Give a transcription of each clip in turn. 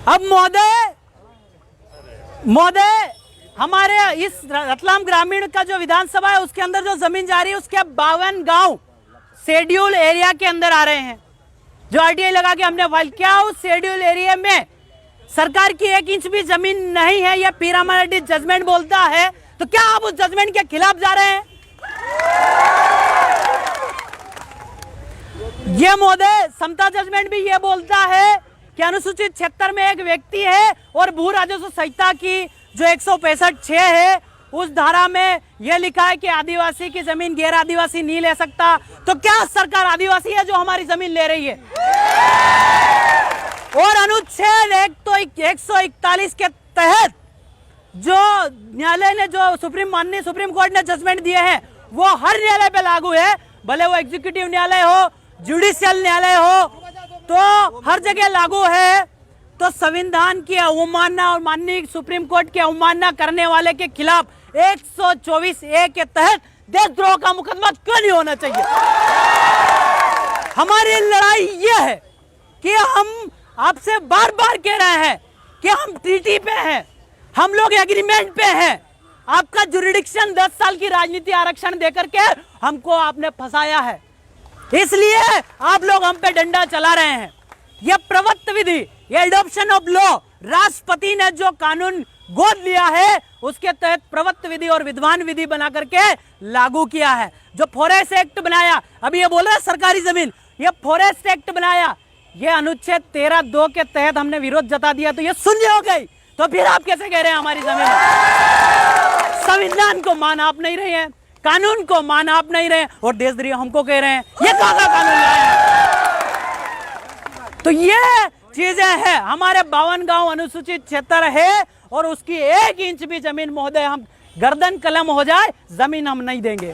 अब महोदय हमारे इस रतलाम ग्रामीण का जो विधानसभा है उसके अंदर जो जमीन जा रही है उसके 52 गांव शेड्यूल एरिया के अंदर आ रहे हैं। जो आरटीआई लगा के हमने फाइल किया, उस शेड्यूल एरिया में सरकार की 1 इंच भी जमीन नहीं है। यह पीरामल जजमेंट बोलता है, तो क्या आप उस जजमेंट के खिलाफ जा रहे हैं? ये महोदय समता जजमेंट भी ये बोलता है कि अनुसूचित 76 में एक व्यक्ति है और भू राजस्व संहिता की जो 165(6) है उस धारा में यह लिखा है कि आदिवासी की जमीन गैर आदिवासी नहीं ले सकता। तो क्या सरकार आदिवासी है जो हमारी जमीन ले रही है? और अनुच्छेद 141 के तहत जो न्यायालय ने जो माननीय सुप्रीम कोर्ट ने जजमेंट दिए हैं वो हर न्यायालय पे लागू है, भले वो एग्जीक्यूटिव न्यायालय हो, जुडिशियल न्यायालय हो, तो हर जगह लागू है। तो संविधान की अवमानना और माननीय सुप्रीम कोर्ट की अवमानना करने वाले के खिलाफ 124(a) के तहत देशद्रोह का मुकदमा क्यों नहीं होना चाहिए? हमारी लड़ाई यह है कि हम आपसे बार बार कह रहे हैं कि हम ट्रीटी पे हैं, हम लोग एग्रीमेंट पे हैं। आपका जुरिडिक्शन 10 साल की राजनीति आरक्षण देकर के हमको आपने फंसाया है, इसलिए आप लोग हम पे डंडा चला रहे हैं। यह प्रवृत्त विधि, यह एडॉप्शन ऑफ लॉ, राष्ट्रपति ने जो कानून गोद लिया है उसके तहत प्रवृत्त विधि और विद्वान विधि बना करके लागू किया है। जो फॉरेस्ट एक्ट बनाया, अभी ये बोल रहे सरकारी जमीन, ये फॉरेस्ट एक्ट बनाया, ये अनुच्छेद 13(2) के तहत हमने विरोध जता दिया तो ये शून्य हो गई। तो फिर आप कैसे कह रहे हैं हमारी जमीन? संविधान को मान आप नहीं रहे हैं, कानून को मान आप नहीं रहे हैं, और देशद्रोह हमको कह रहे हैं। ये कहाँ कानून लाए? तो ये चीजें हैं। हमारे 52 गांव अनुसूचित क्षेत्र है और उसकी 1 इंच भी जमीन महोदय हम गर्दन कलम हो जाए जमीन हम नहीं देंगे।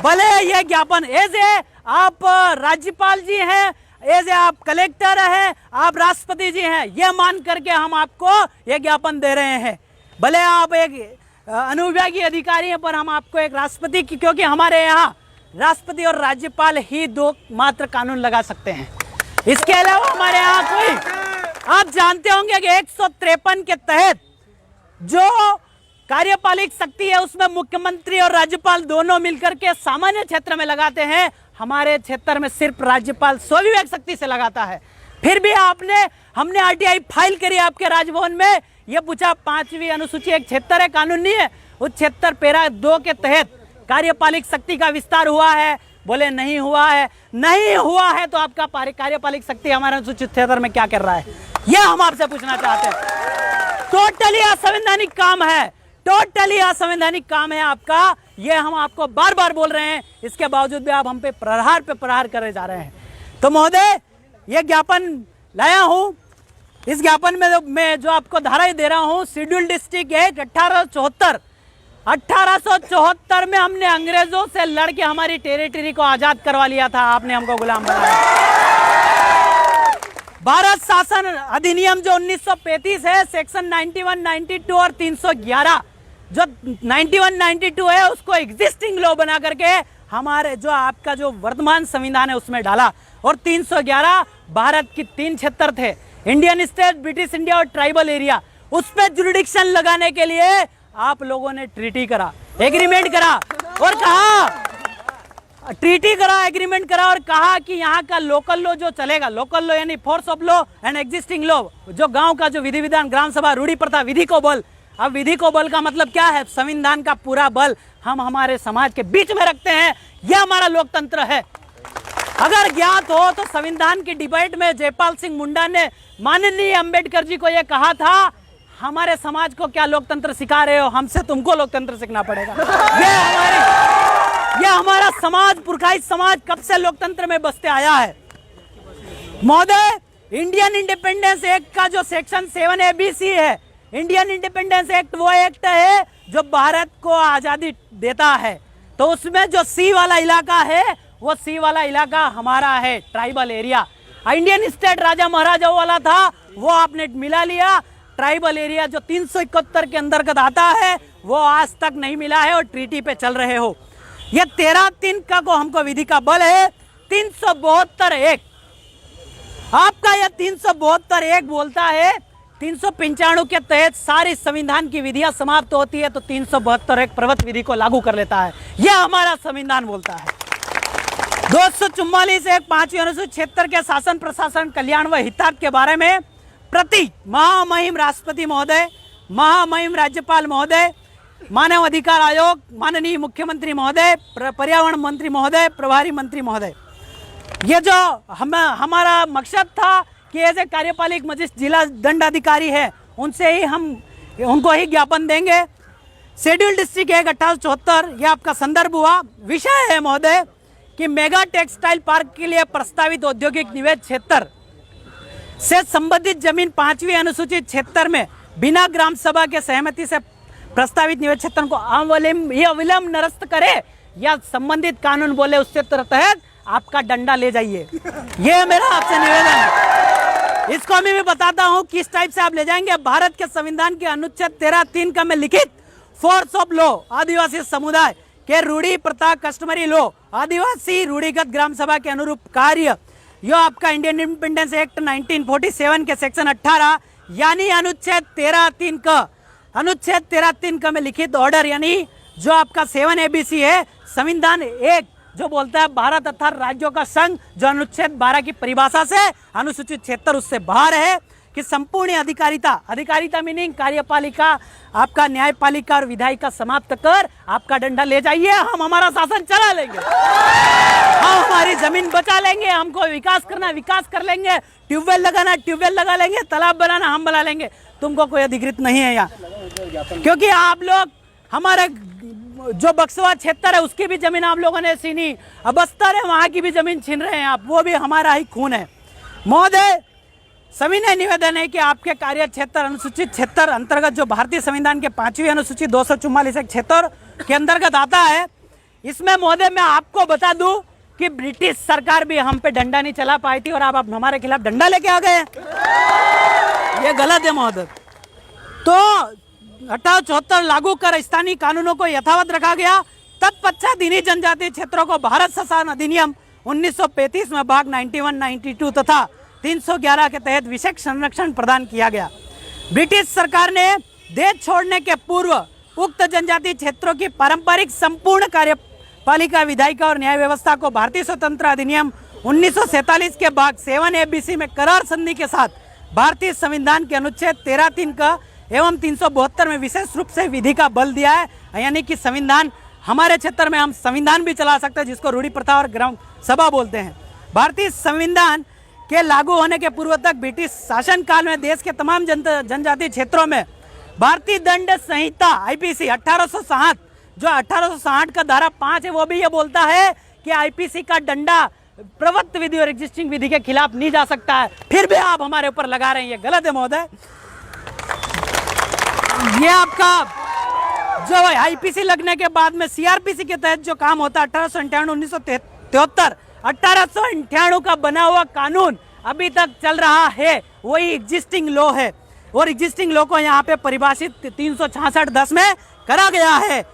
भले ये ज्ञापन एज ए आप राज्यपाल जी हैं, एज ए आप कलेक्टर हैं, आप राष्ट्रपति जी हैं, ये मान करके हम आपको ये ज्ञापन दे रहे हैं। भले आप एक अनुविभागीय अधिकारी हैं पर हम आपको एक राष्ट्रपति की, क्योंकि हमारे यहाँ राष्ट्रपति और राज्यपाल ही 2 मात्र कानून लगा सकते हैं, इसके अलावा हमारे यहाँ कोई। आप जानते होंगे कि 153 के तहत जो कार्यपालिक शक्ति है उसमें मुख्यमंत्री और राज्यपाल दोनों मिलकर के सामान्य क्षेत्र में लगाते हैं। हमारे क्षेत्र में सिर्फ राज्यपाल स्वाभिवेक शक्ति से लगाता है। फिर भी हमने आरटीआई फाइल करी आपके राजभवन में, यह पूछा 5वीं अनुसूची एक क्षेत्र है, कानून नहीं है, उस क्षेत्र पैरा 2 के तहत कार्यपालिक शक्ति का विस्तार हुआ है? बोले नहीं हुआ है। नहीं हुआ है तो आपका कार्यपालिक शक्ति हमारे अनुसूचित क्षेत्र में क्या कर रहा है, यह हम आपसे पूछना चाहते हैं। टोटली असंवैधानिक काम है, टोटली असंवैधानिक काम है आपका, यह हम आपको बार बार बोल रहे हैं, इसके बावजूद भी आप हम पे प्रहार करे जा रहे हैं। तो महोदय यह ज्ञापन लाया हूं, इस ज्ञापन में मैं जो आपको धारा दे रहा हूं, शेड्यूल डिस्ट्रिक्ट एक्ट 1874 में हमने अंग्रेजों से लड़के हमारी टेरिटरी को आजाद करवा लिया था, आपने हमको गुलाम बनाया। भारत शासन अधिनियम जो 1935 है, सेक्शन 91, 92 और 311, जो 91, 92 है उसको एग्जिस्टिंग लॉ बना करके हमारे जो आपका जो वर्तमान संविधान है उसमें डाला। और 311 भारत की 3 क्षेत्र थे, इंडियन स्टेट, ब्रिटिश इंडिया और ट्राइबल एरिया, उस पर जुरिडिक्शन लगाने के लिए आप लोगों ने ट्रीटी करा, एग्रीमेंट करा और कहा, ट्रीटी करा, एग्रीमेंट करा और कहा कि यहाँ का लोकल लॉ जो चलेगा, लोकल लॉ यानी force of law and existing law, जो गांव का जो विधि विधान, ग्राम सभा, रूढ़ी प्रथा, विधि को बल। अब विधि को बल का मतलब क्या है? संविधान का पूरा बल हम हमारे समाज के बीच में रखते हैं, यह हमारा लोकतंत्र है। अगर ज्ञात हो तो संविधान की डिबेट में जयपाल सिंह मुंडा ने माननीय अंबेडकर जी को यह कहा था, हमारे समाज को क्या लोकतंत्र सिखा रहे हो, हमसे तुमको लोकतंत्र सीखना पड़ेगा। ये हमारा समाज, पुरखाई समाज कब से लोकतंत्र में बसते आया है। महोदय इंडियन इंडिपेंडेंस एक्ट का जो सेक्शन 7ABC है, इंडियन इंडिपेंडेंस एक्ट वो एक्ट है जो भारत को आजादी देता है, तो उसमें जो सी वाला इलाका है वो सी वाला इलाका हमारा है, ट्राइबल एरिया। इंडियन स्टेट राजा महाराजाओं वाला था वो आपने मिला लिया, ट्राइबल एरिया जो 371 के अंतर्गत आता है वो आज तक नहीं मिला है और ट्रीटी पे चल रहे हो। ये 13(3) का को हमको विधि का बल है, 372(1) आपका यह 372 एक बोलता है 395 के तहत सारी संविधान की विधियां समाप्त होती है तो 372 एक प्रवृत्त विधि को लागू कर लेता है। यह हमारा संविधान बोलता है। 244 एक 5वीं अनुसूची 76 के शासन प्रशासन कल्याण व हितार्थ के बारे में प्रति महामहिम राष्ट्रपति महोदय, महामहिम राज्यपाल महोदय, मानव अधिकार आयोग, माननीय मुख्यमंत्री महोदय, पर्यावरण मंत्री महोदय, प्रभारी मंत्री महोदय। ये जो हमारा मकसद था कि ऐसे कार्यपालिक मजिस्ट्रेट जिला दंडाधिकारी है उनसे ही हम उनको ही ज्ञापन देंगे। शेड्यूल डिस्ट्रिक्ट 1874 ये आपका संदर्भ हुआ। विषय है महोदय कि मेगा टेक्सटाइल पार्क के लिए प्रस्तावित औद्योगिक निवेश क्षेत्र से संबंधित जमीन 5वीं अनुसूची 76 में बिना ग्राम सभा के सहमति से प्रस्तावित निवेश क्षेत्र को अविलंब निरस्त करे या संबंधित कानून बोले उसके तहत आपका डंडा ले जाइए। ये मेरा आपसे निवेदन है। इसको मैं भी बताता हूँ किस टाइप से आप ले जाएंगे। भारत के संविधान के अनुच्छेद 13(3) का में लिखित फोर्स ऑफ लॉ आदिवासी समुदाय के रूढ़ी प्रथा कस्टमरी लॉ आदिवासी रूढ़िगत ग्राम सभा के अनुरूप कार्य यो आपका इंडियन इंडिपेंडेंस एक्ट 1947 के सेक्शन 18 यानी अनुच्छेद 13(3) का में लिखित ऑर्डर यानी जो आपका 7 ABC है संविधान एक जो बोलता है भारत तथा राज्यों का संघ जो अनुच्छेद 12 की परिभाषा से अनुसूचित 76 उससे बाहर है कि संपूर्ण अधिकारिता मीनिंग कार्यपालिका आपका न्यायपालिका और विधायिका समाप्त कर आपका डंडा ले जाइए। हम हमारा शासन चला लेंगे, हम हमारी जमीन बचा लेंगे, हमको विकास करना विकास कर लेंगे, ट्यूबवेल लगाना ट्यूबवेल लगा लेंगे, तालाब बनाना हम बना लेंगे। तुमको कोई अधिकृत नहीं है यहाँ, क्योंकि आप लोग हमारे जो बक्सवा क्षेत्र है उसकी भी जमीन आप लोगों ने छीनी, अब बस्तर है वहां की भी जमीन छीन रहे हैं आप, वो भी हमारा ही खून है। महोदय सविनय निवेदन है कि आपके कार्य क्षेत्र अनुसूचित 76 अंतर्गत जो भारतीय संविधान के 5वीं अनुसूची 244 एक क्षेत्र के अंतर्गत आता है, इसमें महोदय मैं आपको बता दूं कि ब्रिटिश सरकार भी हम पे डंडा नहीं चला पाई थी और आप हमारे खिलाफ डंडा लेके आ गए। ये गलत है महोदय। तो 1874 लागू कर स्थानीय कानूनों को यथावत रखा गया। तत्पश्चात इन्हीं जनजातीय क्षेत्रों को भारत शासन अधिनियम 1935 में भाग 91, 92 तथा 311 के तहत विशेष संरक्षण प्रदान किया गया। ब्रिटिश सरकार ने देश छोड़ने के पूर्व उक्त जनजातीय क्षेत्रों की पारंपरिक संपूर्ण कार्यपालिका विधायिका और न्याय व्यवस्था को भारतीय स्वतंत्र अधिनियम 1947 के भाग 7 ABC में करार संधि के साथ भारतीय संविधान के अनुच्छेद 13(3) का एवं 372 में विशेष रूप से विधि का बल दिया है। यानी कि संविधान हमारे क्षेत्र में हम संविधान भी चला सकते हैं जिसको रूढ़ी प्रथा और ग्राम सभा बोलते हैं। भारतीय संविधान के लागू होने के पूर्व तक ब्रिटिश शासन काल में देश के तमाम जनजातीय क्षेत्रों में भारतीय दंड संहिता IPC 1860 जो 1860 का धारा 5 है वो भी ये बोलता है कि IPC का डंडा प्रवृत्त विधि और एग्जिस्टिंग विधि के खिलाफ नहीं जा सकता है, फिर भी आप हमारे ऊपर लगा रहे हैं, ये गलत है महोदय। ये आपका जो IPC लगने के बाद में CRPC के तहत जो काम होता है 1898 1898 का बना हुआ कानून अभी तक चल रहा है, वही एग्जिस्टिंग लॉ है और एग्जिस्टिंग लॉ को यहाँ पे परिभाषित 366(10) में करा गया है।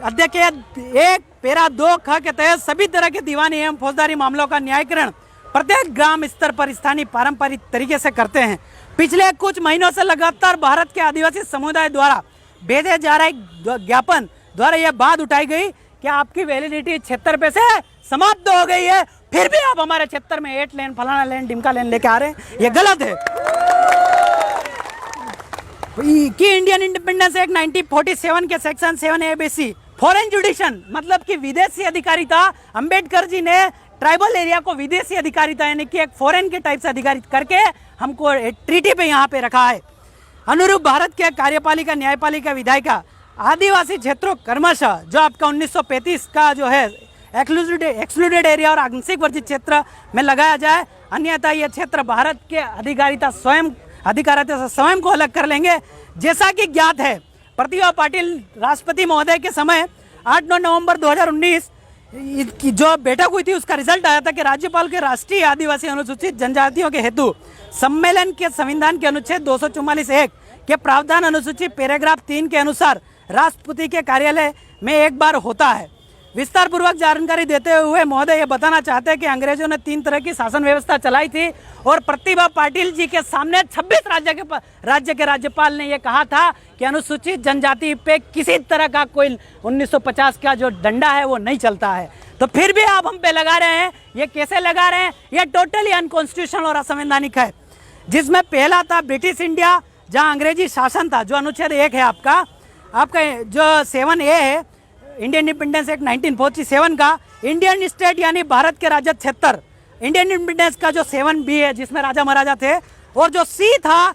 अध्यक्ष 1 पैरा 2 ख के तहत सभी तरह के दीवानी एवं फौजदारी मामलों का न्यायीकरण प्रत्येक ग्राम स्तर पर स्थानीय पारंपरिक तरीके से करते हैं। पिछले कुछ महीनों से लगातार भारत के आदिवासी समुदाय द्वारा भेजे जा रहे ज्ञापन द्वारा यह बात उठाई गई कि आपकी वैलिडिटी क्षेत्र पे से समाप्त हो गई है, फिर भी आप हमारे क्षेत्र में 8 लेन फलाना लेन डिमका लेन लेके आ रहे हैं, ये गलत है। कि इंडियन इंडिपेंडेंस एक्ट 1947 के सेक्शन 7 ABC फॉरेन जुडिशन मतलब कि विदेशी अधिकारिता, अंबेडकर जी ने ट्राइबल एरिया को विदेशी अधिकारिता यानी कि एक फॉरेन के टाइप से अधिकारित करके हमको ट्रीटी पे यहाँ पे रखा है। अनुरूप भारत के कार्यपालिका न्यायपालिका विधायिका आदिवासी क्षेत्रों क्रमशः जो आपका 1935 का जो है एक्सक्लूडेड एरिया और आंशिक वर्जित क्षेत्र में लगाया जाए, अन्यथा यह क्षेत्र भारत के अधिकारिता से स्वयं को अलग कर लेंगे। जैसा कि ज्ञात है, प्रतिभा पाटिल राष्ट्रपति महोदय के समय 8-9 नवंबर 2019 की जो बैठक हुई थी उसका रिजल्ट आया था कि राज्यपाल के राष्ट्रीय आदिवासी अनुसूचित जनजातियों के हेतु सम्मेलन के संविधान के अनुच्छेद 244(1) के प्रावधान अनुसूची पैराग्राफ 3 के अनुसार राष्ट्रपति के कार्यालय में एक बार होता है। विस्तार पूर्वक जानकारी देते हुए महोदय ये बताना चाहते हैं कि अंग्रेजों ने 3 तरह की शासन व्यवस्था चलाई थी और प्रतिभा पाटिल जी के सामने 26 राज्य के राज्यपाल ने ये कहा था कि अनुसूचित जनजाति पे किसी तरह का कोई 1950 का जो डंडा है वो नहीं चलता है। तो फिर भी आप हम पे लगा रहे हैं, ये कैसे लगा रहे हैं? ये टोटली अनकॉन्स्टिट्यूशनल और असंवैधानिक है। जिसमें पहला था ब्रिटिश इंडिया, जहाँ अंग्रेजी शासन था, जो अनुच्छेद 1 है आपका जो 7A है इंडियन इंडिपेंडेंस एक्ट 1947 का, इंडियन स्टेट यानी भारत के राज्य क्षेत्र, इंडियन इंडिपेंडेंस का जो 7B है जिसमें राजा महाराजा थे, और जो C था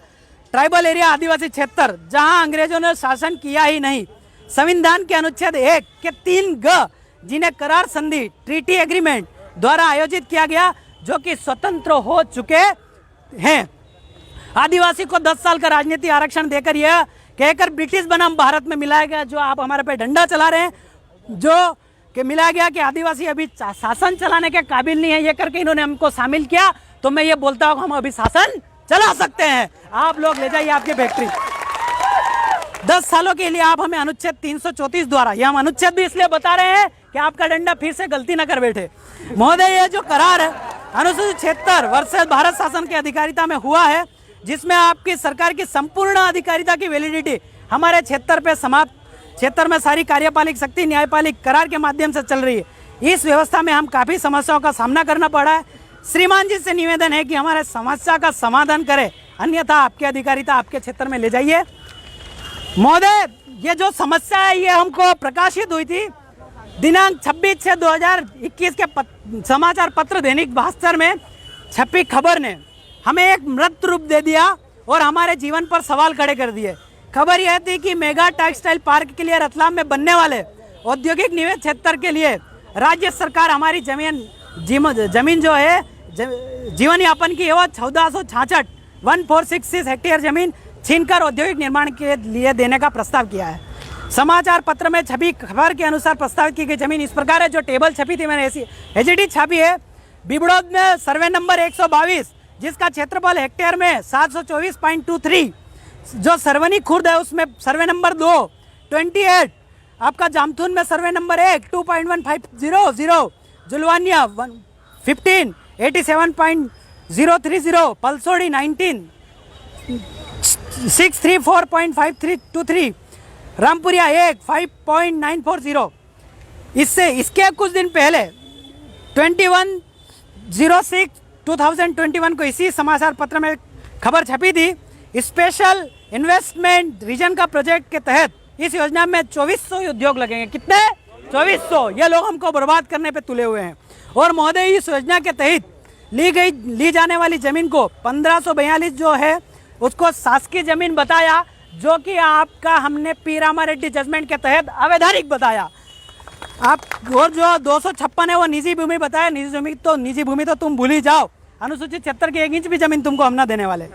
ट्राइबल एरिया आदिवासी क्षेत्र, जहां अंग्रेजों ने शासन किया ही नहीं। संविधान के अनुच्छेद 1 के 3G जिन्हें करार संधि ट्रीटी एग्रीमेंट द्वारा आयोजित किया गया, जो कि स्वतंत्र हो चुके हैं। आदिवासी को 10 साल का राजनीति आरक्षण देकर यह कहकर ब्रिटिश बनाम भारत में मिलाया गया, जो आप हमारे पे डंडा चला रहे हैं, जो कि मिलाया गया कि आदिवासी अभी शासन चलाने के काबिल नहीं है, ये करके इन्होंने हमको शामिल किया। तो मैं ये बोलता हूँ हम अभी शासन चला सकते हैं, आप लोग ले जाइए आपकी फैक्ट्री। 10 सालों के लिए आप हमें अनुच्छेद 334 द्वारा, ये हम अनुच्छेद भी इसलिए बता रहे हैं कि आपका डंडा फिर से गलती न कर बैठे। महोदय ये जो करार है अनुसूचित क्षेत्र वर्सेस भारत शासन की अधिकारिता में हुआ है, जिसमें आपकी सरकार की संपूर्ण अधिकारिता की वैलिडिटी हमारे क्षेत्र पे समाप्त, क्षेत्र में सारी कार्यपालिक शक्ति न्यायपालिक करार के माध्यम से चल रही है। इस व्यवस्था में हम काफ़ी समस्याओं का सामना करना पड़ा है। श्रीमान जी से निवेदन है कि हमारे समस्या का समाधान करें, अन्यथा आपकी अधिकारिता आपके क्षेत्र में ले जाइए। महोदय ये जो समस्या है ये हमको प्रकाशित हुई थी दिनांक 26/6/2021 के समाचार पत्र दैनिक भास्कर में छपी खबर ने हमें एक मृत रूप दे दिया और हमारे जीवन पर सवाल खड़े कर दिए। खबर यह थी कि मेगा टेक्सटाइल पार्क के लिए रतलाम में बनने वाले औद्योगिक निवेश क्षेत्र के लिए राज्य सरकार हमारी जमीन जो है जीवन यापन की, वो 1466 1466 हेक्टेयर जमीन छीनकर औद्योगिक निर्माण के लिए देने का प्रस्ताव किया है। समाचार पत्र में छपी खबर के अनुसार प्रस्तावित की गई जमीन इस प्रकार है, जो टेबल छपी थी मैंने ऐसी एचडी छापी है। बिबड़ौद में सर्वे नंबर 122 जिसका क्षेत्रफल हेक्टेयर में 724.23, जो सरवनी खुर्द है उसमें सर्वे नंबर 2 28, आपका जामथून में सर्वे नंबर 1 2.1500, जुलवानिया 15 87.030, पलसोड़ी 19 634.5323, रामपुरिया 1 5.940। इसके कुछ दिन पहले 21/06/2021 को इसी समाचार पत्र में खबर छपी थी। स्पेशल इन्वेस्टमेंट रीजन का प्रोजेक्ट के तहत इस योजना में 2400 उद्योग लगेंगे। कितने? 2400। ये लोग हमको बर्बाद करने पे तुले हुए हैं। और महोदय इस योजना के तहत ली जाने वाली जमीन को 1542 जो है उसको शासकीय जमीन बताया, जो कि आपका हमने पी रामारेड्डी जजमेंट के तहत अवैधानिक बताया। आप और जो 256 है वो निजी भूमि बताया। निजी भूमि तो तुम भूल ही जाओ, अनुसूचित क्षेत्र की 1 इंच भी जमीन तुमको हम ना देने वाले।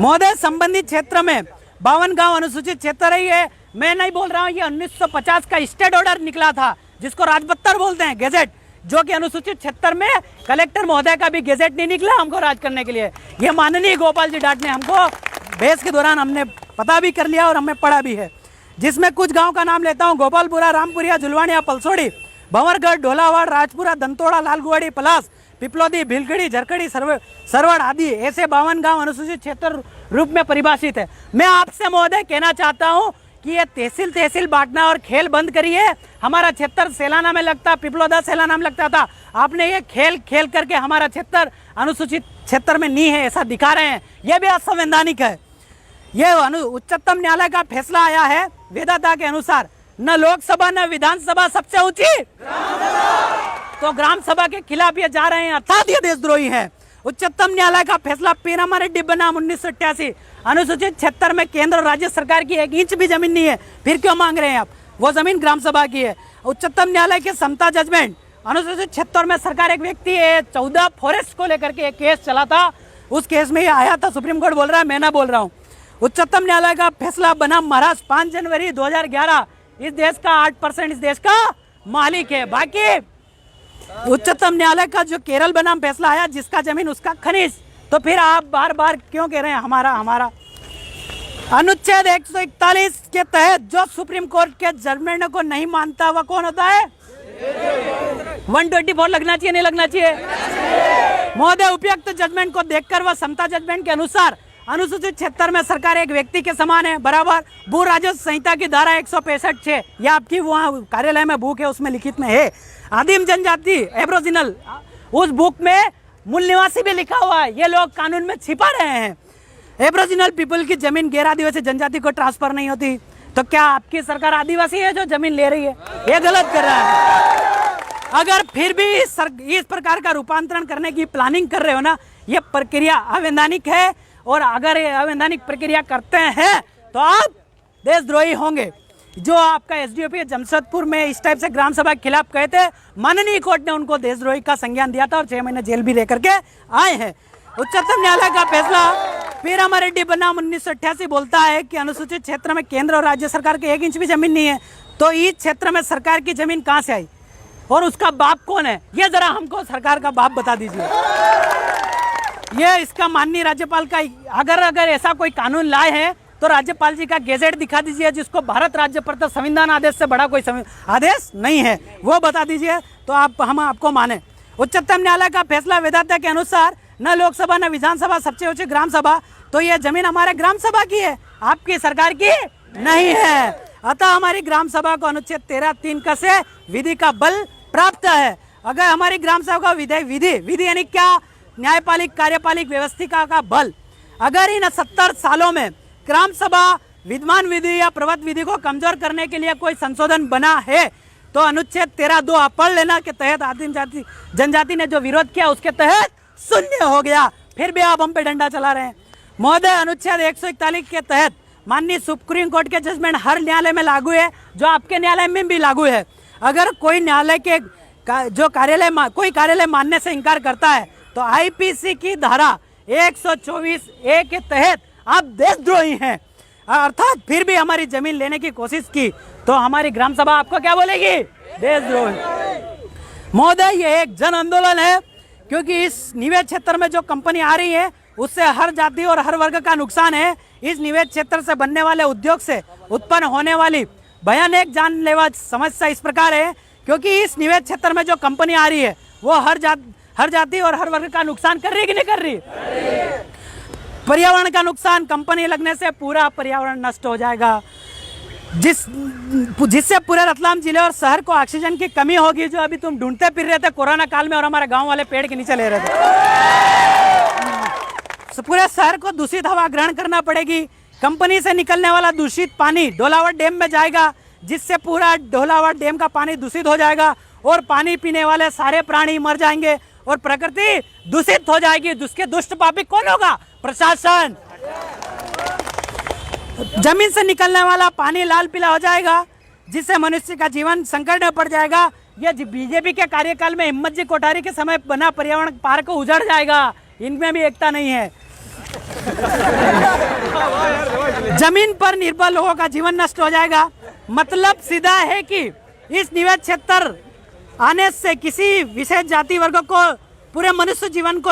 महोदय संबंधित क्षेत्र में 52 गांव अनुसूचित क्षेत्र ही है। मैं नहीं बोल रहा हूँ, ये 1950 का स्टेट ऑर्डर निकला था जिसको राजपत्तर बोलते हैं, गेजेट, जो कि अनुसूचित क्षेत्र में कलेक्टर महोदय का भी गेजेट नहीं निकला हमको राज करने के लिए। ये माननीय गोपाल जी डाट ने हमको बहस के दौरान हमने पता भी कर लिया और हमें पढ़ा भी है, जिसमें कुछ गांव का नाम लेता हूं: गोपालपुरा, रामपुरिया, जुलवानिया, पलसोड़ी, भंवरगढ़, ढोलावाड़, राजपुरा, दंतोड़ा, लालगुवाड़ी, पलास, पिपलोदी, भिलखड़ी, झरखड़ी, सरवड़ आदि ऐसे 52 गांव अनुसूचित क्षेत्र रूप में परिभाषित है। मैं आपसे महोदय कहना चाहता हूं कि ये तहसील बांटना और खेल बंद करिए। हमारा क्षेत्र सेलाना में लगता, पिपलोदा सेलाना में लगता था, आपने ये खेल करके हमारा क्षेत्र अनुसूचित क्षेत्र में नहीं है ऐसा दिखा रहे हैं। यह भी असंवैधानिक है। ये उच्चतम न्यायालय का फैसला आया है वेदाता के अनुसार, न लोकसभा न विधानसभा सबसे ऊंची तो ग्राम सभा के खिलाफ ये जा रहे हैं, अर्थात ये देशद्रोही है। उच्चतम न्यायालय का फैसला पीरामारेड्डी बनाम 1988, अनुसूचित क्षेत्र में केंद्र और राज्य सरकार की 1 इंच भी जमीन नहीं है, फिर क्यों मांग रहे हैं आप? वो जमीन ग्राम सभा की है। उच्चतम न्यायालय के समता जजमेंट, अनुसूचित क्षेत्र में सरकार एक व्यक्ति है 14 फॉरेस्ट को लेकर के एक केस चला था, उस केस में ये आया था, सुप्रीम कोर्ट बोल रहा है, मैं ना बोल रहा हूँ। उच्चतम न्यायालय का फैसला बनाम महाराष्ट्र 5 जनवरी 2011, इस देश का 8% इस देश का मालिक है। बाकी उच्चतम न्यायालय का जो केरल बनाम फैसला आया, जिसका जमीन उसका खनिज, तो फिर आप बार बार क्यों कह रहे हैं हमारा? अनुच्छेद 141 के तहत जो सुप्रीम कोर्ट के जजमेंट को नहीं मानता वह कौन होता है? 124 लगना चाहिए, नहीं लगना चाहिए? महोदय, उपयुक्त जजमेंट को देखकर व समता जजमेंट के अनुसार अनुसूचित क्षेत्र में सरकार एक व्यक्ति के समान है, बराबर। भू राजस्व संहिता की धारा 165(6) यह आपकी वहाँ कार्यालय में बुक है, उसमें लिखित में है। आदिम जनजाति एब्रोजिनल, उस बुक में मूल निवासी भी लिखा हुआ है, ये लोग कानून में छिपा रहे हैं। एब्रोजिनल पीपल की जमीन गैर आदिवासी जनजाति को ट्रांसफर नहीं होती, तो क्या आपकी सरकार आदिवासी है जो जमीन ले रही है? ये गलत कर रहा है। अगर फिर भी इस प्रकार का रूपांतरण करने की प्लानिंग कर रहे हो ना, ये प्रक्रिया अवैधानिक है, और अगर ये अवैधानिक प्रक्रिया करते हैं तो आप देशद्रोही होंगे। जो आपका एसडीओपी जमशेदपुर में इस टाइप से ग्राम सभा के खिलाफ कहे थे, माननीय कोर्ट ने उनको देशद्रोही का संज्ञान दिया था और 6 महीने जेल भी लेकर के आए हैं। उच्चतम न्यायालय का फैसला पीरामरेड्डी बनाम 1988 बोलता है कि अनुसूचित क्षेत्र में केंद्र और राज्य सरकार के 1 इंच भी जमीन नहीं है, तो इस क्षेत्र में सरकार की जमीन कहाँ से आई और उसका बाप कौन है? ये जरा हमको सरकार का बाप बता दीजिए। ये इसका माननीय राज्यपाल का, अगर ऐसा कोई कानून लाए हैं तो राज्यपाल जी का गेजेट दिखा दीजिए, जिसको भारत राज्य पर संविधान आदेश से बड़ा कोई आदेश नहीं है, वो बता दीजिए तो हम आपको माने। उच्चतम न्यायालय का फैसला वेदांता के अनुसार न लोकसभा न विधानसभा सबसे ऊंची ग्राम सभा, तो ये जमीन हमारे ग्राम सभा की है, आपकी सरकार की नहीं है। अतः हमारी ग्राम सभा को अनुच्छेद 13(3) का से विधि का बल प्राप्त है। अगर हमारी ग्राम सभा का विधि यानी क्या? न्यायपालिक कार्यपालिक व्यवस्थिका का बल। अगर इन 70 सालों में ग्राम सभा विद्यमान विधि या प्रवत विधि को कमजोर करने के लिए कोई संशोधन बना है तो अनुच्छेद 13(2) आप पढ़ लेना के तहत आदिम जाति जनजाति ने जो विरोध किया उसके तहत शून्य हो गया। फिर भी आप हम पे डंडा चला रहे हैं। महोदय, अनुच्छेद 141 के तहत माननीय सुप्रीम कोर्ट के जजमेंट हर न्यायालय में लागू है, जो आपके न्यायालय में भी लागू है। अगर कोई न्यायालय के जो कोई कार्यालय मानने से इनकार करता है तो आईपीसी की धारा 124(a) के तहत आप देशद्रोही हैं, अर्थात फिर भी हमारी जमीन लेने की कोशिश की तो हमारी ग्राम सभा आपको क्या बोलेगी? देशद्रोही। महोदय, ये एक जन आंदोलन है, क्योंकि इस निवेश क्षेत्र में जो कंपनी आ रही है उससे हर जाति और हर वर्ग का नुकसान है। इस निवेश क्षेत्र से बनने वाले उद्योग से उत्पन्न होने वाली भयानक जानलेवा समस्या इस प्रकार है, क्योंकि इस निवेश क्षेत्र में जो कंपनी आ रही है वो हर जाति और हर वर्ग का नुकसान कर रही है कि नहीं कर रही? पर्यावरण का नुकसान, कंपनी लगने से पूरा पर्यावरण नष्ट हो जाएगा, जिससे पूरे रतलाम जिले और शहर को ऑक्सीजन की कमी होगी, जो अभी तुम ढूंढते फिर रहे थे कोरोना काल में और हमारे गांव वाले पेड़ के नीचे ले रहे थे। पूरे शहर को दूषित हवा ग्रहण करना पड़ेगी। कंपनी से निकलने वाला दूषित पानी ढोलावट डैम में जाएगा, जिससे पूरा ढोलावट डैम का पानी दूषित हो जाएगा और पानी पीने वाले सारे प्राणी मर जाएंगे और प्रकृति दूषित हो जाएगी। जिसके दुष्ट पापी कौन होगा? प्रशासन। जमीन से निकलने वाला पानी लाल पीला हो जाएगा, जिससे मनुष्य का जीवन संकट में पड़ जाएगा। यह बीजेपी के कार्यकाल में हिम्मत जी कोठारी के समय बना पर्यावरण पार्क उजड़ जाएगा। इनमें भी एकता नहीं है। जमीन पर निर्भर लोगों का जीवन नष्ट हो जाएगा। मतलब सीधा है कि इस निवेश क्षेत्र आने से किसी विशेष जाति वर्ग को, पूरे मनुष्य जीवन को